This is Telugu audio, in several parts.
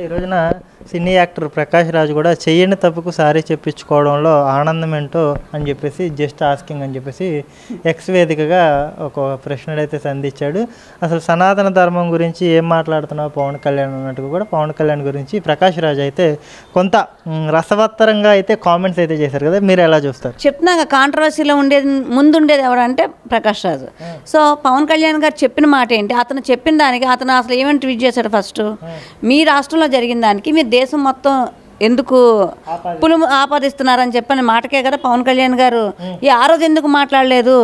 ఈ రోజున సినీ యాక్టర్ ప్రకాష్ రాజ్ కూడా చెయ్యని తప్పుకు సారీ చెప్పించుకోవడంలో ఆనందం ఏంటో అని చెప్పేసి జస్ట్ ఆస్కింగ్ అని చెప్పేసి ఎక్స్ వేదికగా ఒక ప్రశ్న అయితే సంధించాడు. అసలు సనాతన ధర్మం గురించి ఏం మాట్లాడుతున్నావు పవన్ కళ్యాణ్ అన్నట్టుగా కూడా పవన్ కళ్యాణ్ గురించి ప్రకాష్ రాజ్ అయితే కొంత రసవత్తరంగా అయితే కామెంట్స్ అయితే చేశారు కదా, మీరు ఎలా చూస్తారు? చెప్తున్నాక కాంట్రవర్సీలో ముందుండేది ఎవరంటే ప్రకాష్ రాజ్. సో పవన్ కళ్యాణ్ గారు చెప్పిన మాట ఏంటి, అతను చెప్పిన దానికి అతను అసలు ఏమని ట్వీట్ చేశాడు? ఫస్ట్ మీ రాష్ట్రంలో జరిగిన దానికి మీరు దేశం మొత్తం ఎందుకు ఆపాదిస్తున్నారని చెప్పని మాటకే కదా పవన్ కళ్యాణ్ గారు ఆ రోజు ఎందుకు మాట్లాడలేదు,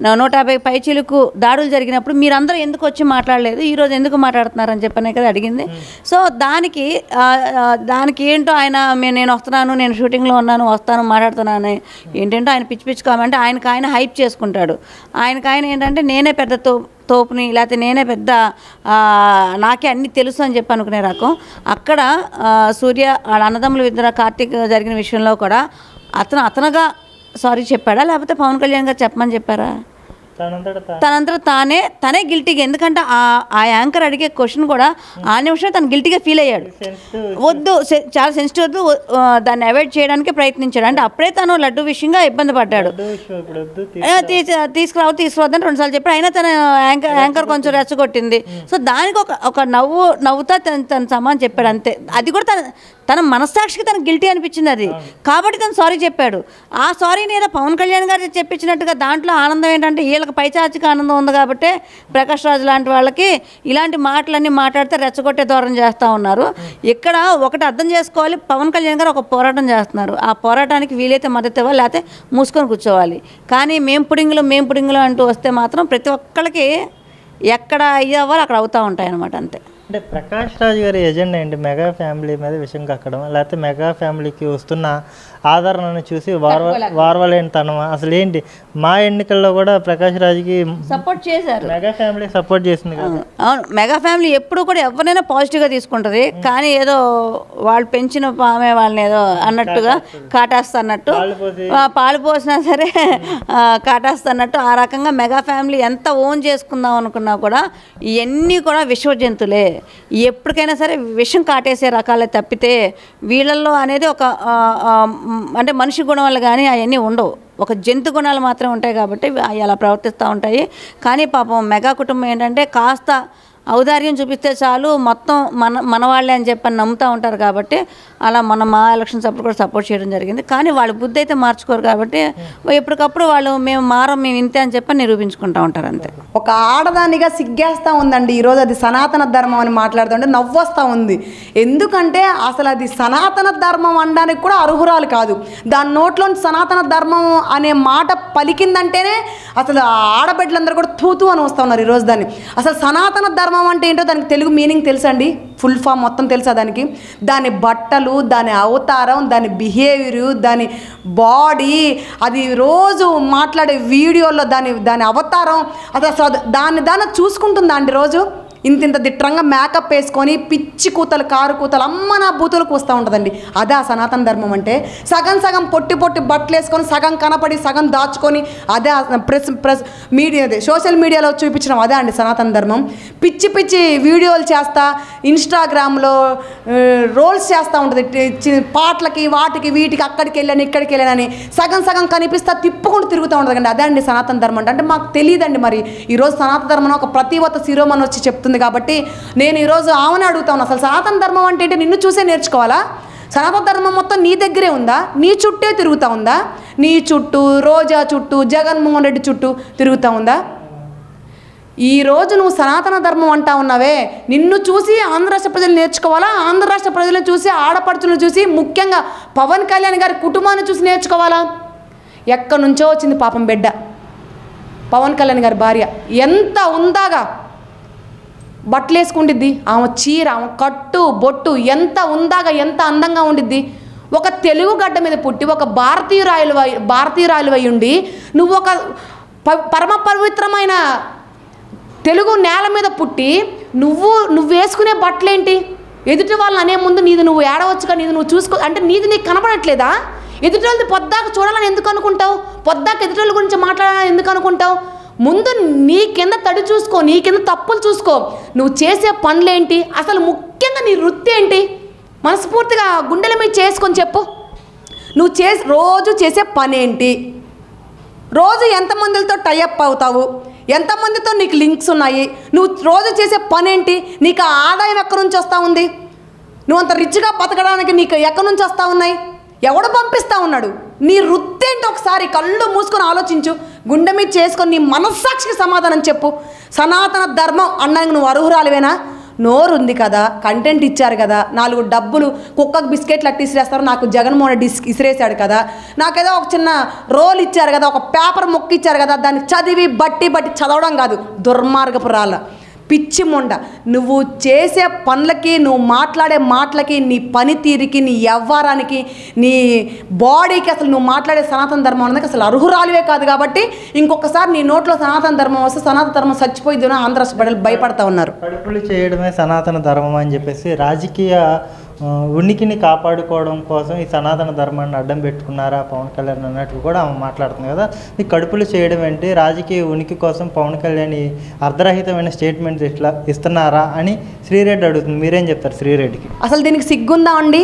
150 పైచీలకు దాడులు జరిగినప్పుడు మీరందరూ ఎందుకు వచ్చి మాట్లాడలేదు, ఈరోజు ఎందుకు మాట్లాడుతున్నారని చెప్పనే కదా అడిగింది. సో దానికి ఏంటో ఆయన నేను వస్తున్నాను, నేను షూటింగ్లో ఉన్నాను, వస్తాను, మాట్లాడుతున్నాను ఏంటంటే ఆయన పిచ్చి పిచ్చి కామెంట్ ఆయనకు ఆయన హైప్ చేసుకుంటాడు. ఆయనకు ఆయన ఏంటంటే నేనే పెద్ద తోపుని లేకపోతే నేనే పెద్ద నాకే అన్నీ తెలుసు అని చెప్పి అనుకునే రకం. అక్కడ సూర్య వాళ్ళ అన్నదమ్ముల ఇద్దరు కార్తీక్ జరిగిన విషయంలో కూడా అతనుగా సారీ చెప్పాడా లేకపోతే పవన్ కళ్యాణ్ గారు చెప్పమని చెప్పారా? తనంతట తనే గిల్టీగా. ఎందుకంటే ఆ యాంకర్ అడిగే క్వశ్చన్ కూడా ఆ నిమిషం తను గిల్టీగా ఫీల్ అయ్యాడు. వద్దు, చాలా సెన్సిటివ్ వద్దు, దాన్ని అవాయిడ్ చేయడానికి ప్రయత్నించాడు. అంటే అప్పుడే తను లడ్డు విషయంగా ఇబ్బంది పడ్డాడు. తీసుకురావద్దని 2 సార్లు చెప్పాడు. అయినా తన యాంకర్ కొంచెం రెచ్చగొట్టింది. సో దానికి ఒక నవ్వుతా తన సమానం చెప్పాడు అంతే. అది కూడా తన మనస్సాక్షికి తనకు గిల్టీ అనిపించింది అది, కాబట్టి తను సారీ చెప్పాడు. ఆ సారీని ఏదో పవన్ కళ్యాణ్ గారు చెప్పించినట్టుగా దాంట్లో ఆనందం ఏంటంటే వీళ్ళకి పైచాచిక ఆనందం ఉంది కాబట్టి ప్రకాష్ రాజ్ లాంటి వాళ్ళకి ఇలాంటి మాటలన్నీ మాట్లాడితే రెచ్చగొట్టే ధోరణి చేస్తూ ఉన్నారు. ఇక్కడ ఒకటి అర్థం చేసుకోవాలి, పవన్ కళ్యాణ్ గారు ఒక పోరాటం చేస్తున్నారు. ఆ పోరాటానికి వీలైతే మద్దతు ఇవ్వాలి, లేకపోతే మూసుకొని కూర్చోవాలి. కానీ మేము పుడింగులు అంటూ వస్తే మాత్రం ప్రతి ఒక్కళ్ళకి ఎక్కడ అయ్యేవాళ్ళు అక్కడ అవుతూ ఉంటాయి అన్నమాట అంతే. అంటే ప్రకాష్ రాజ్ గారి ఎజెండా ఏంటి? మెగా ఫ్యామిలీ మీద విషయం కక్కడం, లేకపోతే మెగా ఫ్యామిలీకి వస్తున్న ఆదరణను చూసి వారవలేని తనమా? అసలు ఏంటి? మా ఎన్నికల్లో కూడా ప్రకాష్ రాజ్కి సపోర్ట్ చేశారు, మెగా ఫ్యామిలీ సపోర్ట్ చేసింది కదా. అవును, మెగా ఫ్యామిలీ ఎప్పుడు కూడా ఎవరినైనా పాజిటివ్గా తీసుకుంటుంది. కానీ ఏదో వాళ్ళు పెంచిన పామే వాళ్ళని ఏదో అన్నట్టుగా కాటేస్తున్నట్టు, పాలు పోసినా సరే కాటేస్తున్నట్టు ఆ రకంగా మెగా ఫ్యామిలీ ఎంత ఓన్ చేసుకుందాం అనుకున్నా కూడా ఇవన్నీ కూడా విశ్వజంతులే. ఎప్పటికైనా సరే విషం కాటేసే రకాలే తప్పితే వీళ్ళల్లో అనేది ఒక అంటే మనిషి గుణాలు కానీ అవన్నీ ఉండవు, ఒక జంతు గుణాలు మాత్రమే ఉంటాయి. కాబట్టి అవి అలా ప్రవర్తిస్తూ ఉంటాయి. కానీ పాపం మెగా కుటుంబం ఏంటంటే కాస్త ఔదార్యం చూపిస్తే చాలు మొత్తం మన వాళ్ళే అని చెప్పని నమ్ముతూ ఉంటారు. కాబట్టి అలా మా ఎలక్షన్స్ అప్పుడు కూడా సపోర్ట్ చేయడం జరిగింది. కానీ వాళ్ళు బుద్ధి అయితే మార్చుకోరు కాబట్టి ఎప్పటికప్పుడు వాళ్ళు మేము ఇంతే అని చెప్పని నిరూపించుకుంటూ ఉంటారు అంతే. ఒక ఆడదానిగా సిగ్గేస్తూ ఉందండి ఈరోజు. అది సనాతన ధర్మం అని మాట్లాడుతుంటే నవ్వొస్తూ ఉంది. ఎందుకంటే అసలు అది సనాతన ధర్మం అనడానికి కూడా అర్హురాలు కాదు. దాని నోట్లో సనాతన ధర్మం అనే మాట పలికిందంటేనే అసలు ఆడబిడ్డలందరూ కూడా తూతూ అని వస్తూ ఉన్నారు ఈరోజు దాన్ని. అసలు సనాతన ధర్మం అంటే ఏంటో దానికి తెలుగు మీనింగ్ తెలుసండి, ఫుల్ ఫామ్ మొత్తం తెలుసా దానికి? దాని బట్టలు, దాని అవతారం, దాని బిహేవియరు, దాని బాడీ, అది రోజు మాట్లాడే వీడియోలో దాని అవతారం, అసలు దాన్ని చూసుకుంటుందా అండి రోజు? ఇంత దిట్టంగా మేకప్ వేసుకొని పిచ్చి కూతలు కారు కూతలు అమ్మ నా బూతులకు వస్తూ ఉంటుందండి. అదే ఆ సనాతన ధర్మం అంటే. సగం పొట్టి బట్టలు వేసుకొని సగం కనపడి సగం దాచుకొని అదే ప్రెస్ మీడియా సోషల్ మీడియాలో చూపించడం అదే అండి సనాతన ధర్మం. పిచ్చి వీడియోలు చేస్తా ఇన్స్టాగ్రామ్లో రోల్స్ చేస్తూ ఉంటుంది, పాటలకి వాటికి వీటికి అక్కడికి వెళ్ళాను ఇక్కడికి వెళ్ళానని సగం కనిపిస్తా తిప్పుకుంటూ తిరుగుతూ ఉంటుందండి. అదే అండి సనాతన ధర్మం అంటే మాకు తెలియదండి. మరి ఈరోజు సనాతన ధర్మం ఒక ప్రతివత శిరోమణి వచ్చి చెప్తుంది కాబట్టి నేను ఈరోజు ఆమెను అడుగుతాను, అసలు సనాతన ధర్మం అంటే ఏంటి? నిన్ను చూసే నేర్చుకోవాలా? సనాతన ధర్మం మొత్తం నీ దగ్గరే ఉందా? నీ చుట్టే తిరుగుతూ ఉందా? నీ చుట్టూ, రోజా చుట్టూ, జగన్మోహన్ రెడ్డి చుట్టూ తిరుగుతూ ఉందా? ఈరోజు నువ్వు సనాతన ధర్మం అంటా ఉన్నావే, నిన్ను చూసి ఆంధ్ర రాష్ట్ర ప్రజలు నేర్చుకోవాలా? ఆంధ్ర రాష్ట్ర ప్రజలను చూసి, ఆడపడుచులను చూసి, ముఖ్యంగా పవన్ కళ్యాణ్ గారి కుటుంబాన్ని చూసి నేర్చుకోవాలా? ఎక్కడి నుంచో వచ్చింది పాపం బిడ్డ పవన్ కళ్యాణ్ గారి భార్య. ఎంత ఉందాగా బట్టలు వేసుకుండిద్ది, ఆమె చీర, ఆమె కట్టు బొట్టు ఎంత ఉందాగా, ఎంత అందంగా ఉండిద్ది. ఒక తెలుగు గడ్డ మీద పుట్టి ఒక భారతీయురాలు అయి ఉండి నువ్వు ఒక పరమ పవిత్రమైన తెలుగు నేల మీద పుట్టి నువ్వు వేసుకునే బట్టలేంటి? ఎదుటి వాళ్ళని అనే ముందు నీది నువ్వు ఏడవచ్చుగా, నీది నువ్వు చూసుకో అంటే నీది నీకు కనపడట్లేదా? ఎదుటి వాళ్ళది పొద్దాక చూడాలని ఎందుకు అనుకుంటావు? పొద్దాక ఎదుటి వాళ్ళ గురించి మాట్లాడాలని ఎందుకు అనుకుంటావు? ముందు నీ కింద తడి చూసుకో, నీ కింద తప్పులు చూసుకో. నువ్వు చేసే పనులేంటి, అసలు ముఖ్యంగా నీ వృత్తి ఏంటి? మనస్ఫూర్తిగా గుండెల మీద చేసుకొని చెప్పు. నువ్వు రోజు చేసే పనేంటి, రోజు ఎంతమందితో టైఅప్ అవుతావు, ఎంతమందితో నీకు లింక్స్ ఉన్నాయి, నువ్వు రోజు చేసే పనేంటి, నీకు ఆ ఆదాయం ఎక్కడి నుంచి వస్తూ ఉంది, నువ్వు అంత రిచ్గా బతకడానికి నీకు ఎక్కడి నుంచి వస్తూ ఉన్నాయి, ఎవడు పంపిస్తూ ఉన్నాడు, నీ వృత్తి ఏంటి ఒకసారి కళ్ళు మూసుకొని ఆలోచించు. గుండె మీద చేసుకొని నీ మనస్సాక్షికి సమాధానం చెప్పు. సనాతన ధర్మం అన్నానికి నువ్వు అర్హురాలివేనా? నోరు ఉంది కదా, కంటెంట్ ఇచ్చారు కదా, 4 డబ్బులు కుక్కకు బిస్కెట్లు అట్టి ఇసిరేస్తారు, నాకు జగన్మోహన్ రెడ్డి ఇసిరేసాడు కదా, నాకేదో ఒక చిన్న రోల్ ఇచ్చారు కదా, ఒక పేపర్ మొక్క ఇచ్చారు కదా, దాన్ని చదివి బట్టి చదవడం కాదు, దుర్మార్గపు రాళ్ళ పిచ్చి మొండ. నువ్వు చేసే పనులకి, నువ్వు మాట్లాడే మాటలకి, నీ పనితీరికి, నీ వ్యవహారానికి, నీ బాడీకి అసలు నువ్వు మాట్లాడే సనాతన ధర్మం అనేది అసలు అర్హురాలివే కాదు. కాబట్టి ఇంకొకసారి నీ నోట్లో సనాతన ధర్మం వస్తే సనాతన ధర్మం చచ్చిపోయిద్దునో ఆంధ్ర ప్రజలు భయపడతా ఉన్నారు. కడుపులు చేయడమే సనాతన ధర్మం అని చెప్పేసి రాజకీయ ఉనికిని కాపాడుకోవడం కోసం ఈ సనాతన ధర్మాన్ని అడ్డం పెట్టుకున్నారా పవన్ కళ్యాణ్ అన్నట్టు కూడా ఆమె మాట్లాడుతుంది కదా. ఈ కడుపులు చేయడం ఏంటి, రాజకీయ ఉనికి కోసం పవన్ కళ్యాణ్ అర్ధరహితమైన స్టేట్మెంట్స్ ఇట్లా ఇస్తున్నారా అని శ్రీరెడ్డి అడుగుతుంది. మీరేం చెప్తారు శ్రీరెడ్డికి? అసలు దీనికి సిగ్గుందా అండి?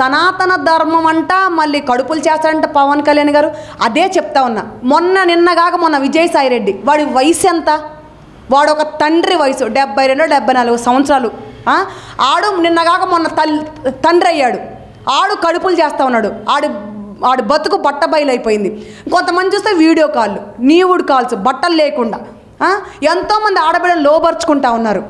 సనాతన ధర్మం అంట మళ్ళీ కడుపులు చేస్తాడంట పవన్ కళ్యాణ్ గారు. అదే చెప్తా ఉన్నా. మొన్న విజయసాయి రెడ్డి వాడి వయసు ఎంత? వాడు ఒక తండ్రి వయసు 72-74 సంవత్సరాలు. ఆడు నిన్నగాక మొన్న తండ్రి అయ్యాడు. ఆడు కడుపులు చేస్తూ ఉన్నాడు. ఆడు బతుకు బట్టబయలైపోయింది. కొంతమంది చూస్తే వీడియో కాళ్ళు, నీవుడు కాల్స్, బట్టలు లేకుండా ఎంతోమంది ఆడబిడ్డలు లోబరుచుకుంటా ఉన్నారు.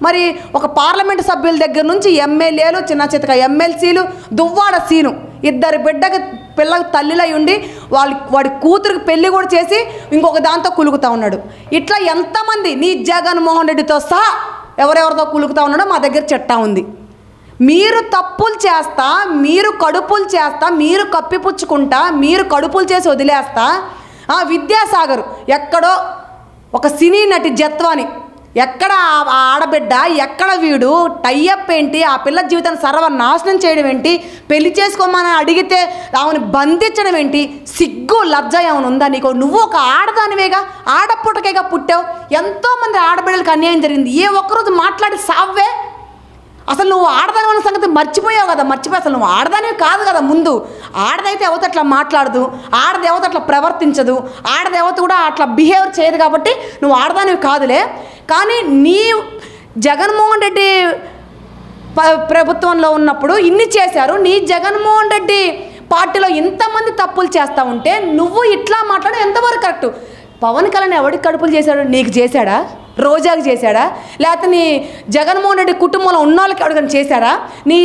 మరి ఒక పార్లమెంటు సభ్యుల దగ్గర నుంచి ఎమ్మెల్యేలు, చిన్న చితక ఎమ్మెల్సీలు, దువ్వాడ సీను 2 బిడ్డకి పిల్లకి తల్లిలై ఉండి వాడి కూతురికి పెళ్లి కూడా చేసి ఇంకొక దాంతో కులుకుతా ఉన్నాడు. ఇట్లా ఎంతమంది నీ జగన్మోహన్ రెడ్డితో సహా ఎవరెవరితో కులుకుతా ఉన్నాడో మా దగ్గర చట్టా ఉంది. మీరు తప్పులు చేస్తా, మీరు కడుపులు చేస్తా, మీరు కప్పిపుచ్చుకుంటా, మీరు కడుపులు చేసి వదిలేస్తా. విద్యాసాగర్ ఎక్కడో ఒక సినీ నటి జత్వాని, ఎక్కడ ఆ ఆడబిడ్డ, ఎక్కడ వీడు టైఅప్ ఏంటి, ఆ పిల్ల జీవితాన్ని సర్వనాశనం చేయడం ఏంటి, పెళ్లి చేసుకోమని అడిగితే ఆమెను బంధించడం ఏంటి, సిగ్గు లజ్జ ఏమైనా ఉందా నీకు? నువ్వు ఒక ఆడదానివేగా, ఆడపుట్టకేగా పుట్టావు. ఎంతోమంది ఆడబిడ్డలకు అన్యాయం జరిగింది. ఏ ఒక్కరోజు మాట్లాడి సావ్వే? అసలు నువ్వు ఆడదాని అన్న సంగతి మర్చిపోయావు కదా. అసలు నువ్వు ఆడదానివి కాదు కదా. ముందు ఆడదైతే ఎవరితో అట్లా మాట్లాడదు, ఆడదేవత అట్లా ప్రవర్తించదు, ఆడదేవత కూడా అట్లా బిహేవ్ చేయదు. కాబట్టి నువ్వు ఆడదానివి కాదులే. కానీ నీ జగన్మోహన్ రెడ్డి ప్రభుత్వంలో ఉన్నప్పుడు ఇన్ని చేశారు. నీ జగన్మోహన్ రెడ్డి పార్టీలో ఇంతమంది తప్పులు చేస్తూ ఉంటే నువ్వు ఇట్లా మాట్లాడడం ఎంతవరకు కరెక్టు? పవన్ కళ్యాణ్ ఎవరికి కడుపులు చేశాడు? నీకు చేశాడా? రోజాకి చేశాడా? లేకపోతే నీ జగన్మోహన్ రెడ్డి కుటుంబంలో ఉన్న వాళ్ళకి ఎవరికైనా చేశాడా? నీ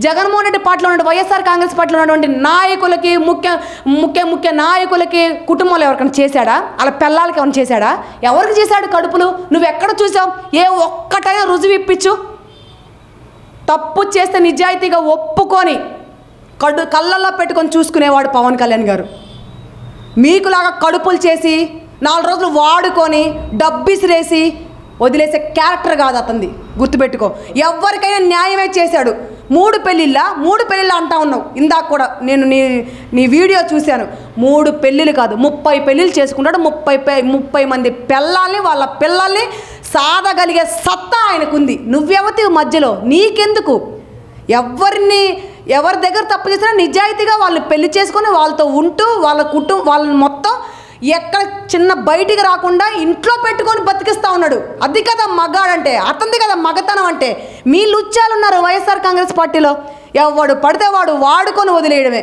జగన్మోహన్ రెడ్డి పార్టీలో ఉన్న వైఎస్ఆర్ కాంగ్రెస్ పార్టీలో ఉన్నటువంటి నాయకులకి, ముఖ్య నాయకులకి కుటుంబంలో ఎవరికైనా చేశాడా? అలా పిల్లలకి ఏమైనా చేశాడా? ఎవరికి చేశాడు కడుపులు? నువ్వు ఎక్కడ చూసావు? ఏ ఒక్కటైనా రుజువు ఇప్పించు. తప్పు చేస్తే నిజాయితీగా ఒప్పుకొని కళ్ళల్లో పెట్టుకొని చూసుకునేవాడు పవన్ కళ్యాణ్ గారు. మీకులాగా కడుపులు చేసి 4 రోజులు వాడుకొని డబ్బిసిరేసి వదిలేసే క్యారెక్టర్ కాదు అతనిది. గుర్తుపెట్టుకో. ఎవరికైనా న్యాయమే చేశాడు. 3 పెళ్ళిళ్ళు అంటా ఉన్నావు. ఇందాక కూడా నేను నీ వీడియో చూశాను. 3 పెళ్ళిళ్ళు కాదు 30 పెళ్ళిళ్ళు చేసుకుంటాడు. 30 మంది పిల్లల్ని, వాళ్ళ పిల్లల్ని సాధగలిగే సత్తా ఆయనకుంది. నువ్వెవతి మధ్యలో? నీకెందుకు? ఎవరి దగ్గర తప్పు చేసినా నిజాయితీగా వాళ్ళు పెళ్లి చేసుకొని వాళ్ళతో ఉంటూ వాళ్ళని మొత్తం ఎక్కడ చిన్న బయటికి రాకుండా ఇంట్లో పెట్టుకొని బతికిస్తూ ఉన్నాడు. అది కదా మగాడంటే, అతనిది కదా మగతనం అంటే. మీ లుచ్చాలు ఉన్నారు వైఎస్ఆర్ కాంగ్రెస్ పార్టీలో. ఎవడు పడితే వాడు వాడుకొని వదిలేయడమే,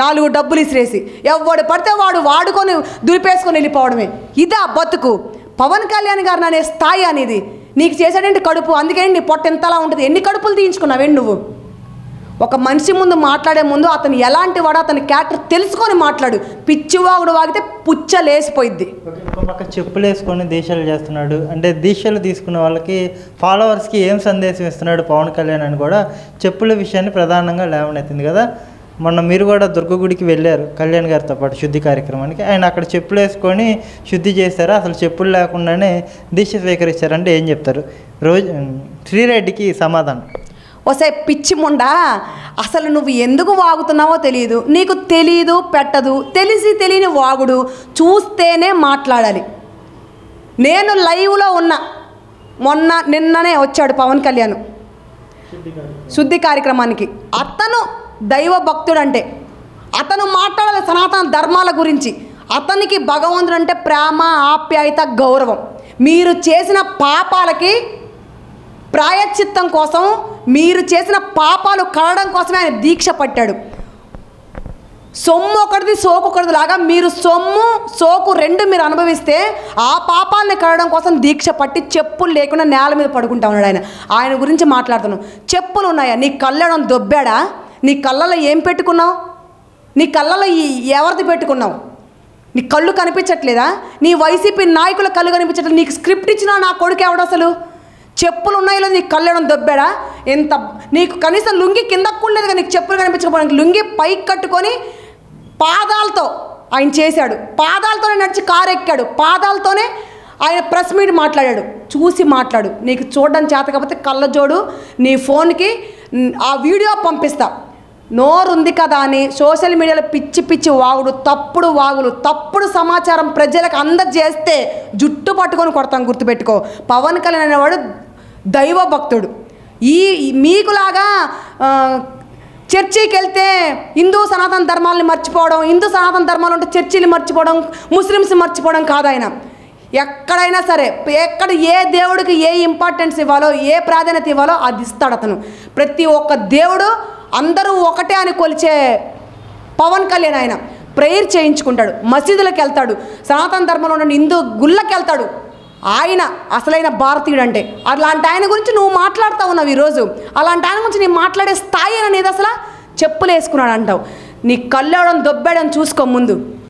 4 డబ్బులు ఇసిరేసి. ఎవడు పడితే వాడు వాడుకొని దులిపేసుకొని వెళ్ళిపోవడమే. ఇదా బతుకు? పవన్ కళ్యాణ్ గారిని అనే స్థాయి అనేది నీకు చేసాడంటే కడుపు. అందుకే నీ పొట్ట ఎంతలా ఉంటుంది. ఎన్ని కడుపులు తీయించుకున్నావేంటి నువ్వు? ఒక మనిషి ముందు మాట్లాడే ముందు అతను ఎలాంటి వాడో అతని క్యారెక్టర్ తెలుసుకొని మాట్లాడు. పిచ్చివాగుడు వాగితే పుచ్చలేసిపోయిద్ది. ఒక పక్క చెప్పులు వేసుకొని దీక్షలు చేస్తున్నాడు అంటే దీక్షలు తీసుకున్న వాళ్ళకి ఫాలోవర్స్కి ఏం సందేశం ఇస్తున్నాడు పవన్ కళ్యాణ్ అని కూడా చెప్పుల విషయాన్ని ప్రధానంగా లేవనెత్తింది కదా. మొన్న మీరు కూడా దుర్గగుడికి వెళ్ళారు కళ్యాణ్ గారితో పాటు శుద్ధి కార్యక్రమానికి. ఆయన అక్కడ చెప్పులు వేసుకొని శుద్ధి చేశారు. అసలు చెప్పులు లేకుండానే దీక్ష స్వీకరించారంటే ఏం చెప్తారు? శ్రీరెడ్డికి సమాధానం. వసే పిచ్చి ముండా, అసలు నువ్వు ఎందుకు వాగుతున్నావో తెలియదు. నీకు తెలీదు పెట్టదు. తెలిసి తెలియని వాగుడు. చూస్తేనే మాట్లాడాలి. నేను లైవ్లో ఉన్నా. నిన్ననే వచ్చాడు పవన్ కళ్యాణ్. శుద్ధి కార్యక్రమానికి. అతను దైవ భక్తుడు అంటే అతను మాట్లాడాలి సనాతన ధర్మాల గురించి. అతనికి భగవంతుడు అంటే ప్రేమ, ఆప్యాయత, గౌరవం. మీరు చేసిన పాపాలకి ప్రాయశ్చిత్తం కోసం, మీరు చేసిన పాపాలు కడగడం కోసమే ఆయన దీక్ష పట్టాడు. సొమ్ము ఒకటిది సోకు ఒకటిది లాగా మీరు సొమ్ము సోకు రెండు మీరు అనుభవిస్తే ఆ పాపాలని కడగడం కోసం దీక్ష పట్టి చెప్పులు లేకుండా నేల మీద పడుకుంటా ఉన్నాడు ఆయన. ఆయన గురించి మాట్లాడుతున్నాం. చెప్పులు ఉన్నాయా? నీ కళ్ళడం దొబ్బాడా? నీ కళ్ళలో ఏం పెట్టుకున్నావు? నీ కళ్ళలో ఎవరిది పెట్టుకున్నావు? నీ కళ్ళు కనిపించట్లేదా? నీ వైసీపీ నాయకుల కళ్ళు కనిపించట్లేదు. నీకు స్క్రిప్ట్ ఇచ్చినా నా కొడుకు ఎవడు అసలు? చెప్పులు ఉన్నాయో లేదు, నీకు కళ్ళడం దొబ్బాడా? ఎంత నీకు కనీసం లుంగి కిందకు కూడా లేదు, నీకు చెప్పులు కనిపించకపోవడానికి లుంగి పైకి కట్టుకొని పాదాలతో ఆయన చేశాడు. పాదాలతోనే నడిచి కారు ఎక్కాడు. పాదాలతోనే ఆయన ప్రెస్ మీట్ మాట్లాడాడు. చూసి మాట్లాడు. నీకు చూడడం చేత కాకపోతే కళ్ళజోడు నీ ఫోన్కి ఆ వీడియో పంపిస్తా. నోరుంది కదా అని సోషల్ మీడియాలో పిచ్చి పిచ్చి వాగుడు, తప్పుడు వాగులు, తప్పుడు సమాచారం ప్రజలకు అందజేస్తే జుట్టు పట్టుకొని కొడతాం. గుర్తుపెట్టుకో, పవన్ కళ్యాణ్ అనేవాడు దైవ భక్తుడు. మీకులాగా చర్చికి వెళ్తే హిందూ సనాతన ధర్మాలని మర్చిపోవడం, హిందూ సనాతన ధర్మాలు ఉంటే చర్చిలు మర్చిపోవడం, ముస్లిమ్స్ మర్చిపోవడం కాదు ఆయన. ఎక్కడైనా సరే, ఎక్కడ ఏ దేవుడికి ఏ ఇంపార్టెన్స్ ఇవ్వాలో, ఏ ప్రాధాన్యత ఇవ్వాలో అది ఇస్తాడు అతను. ప్రతి ఒక్క దేవుడు అందరూ ఒకటే అని కొలిచే పవన్ కళ్యాణ్ ఆయన ప్రేయర్ చేయించుకుంటాడు, మసీదులకు వెళ్తాడు, సనాతన ధర్మంలో ఉన్న హిందూ గుళ్ళకి వెళ్తాడు. ఆయన అసలైన భారతీయుడు అంటే. అలాంటి ఆయన గురించి నువ్వు మాట్లాడుతూ ఉన్నావు ఈరోజు. అలాంటి ఆయన గురించి నేను మాట్లాడే స్థాయి అనేది అసలు చెప్పులు వేసుకున్నాడు అంటావు. నీ కళ్ళవడం దొబ్బాడని చూసుకో ముందు.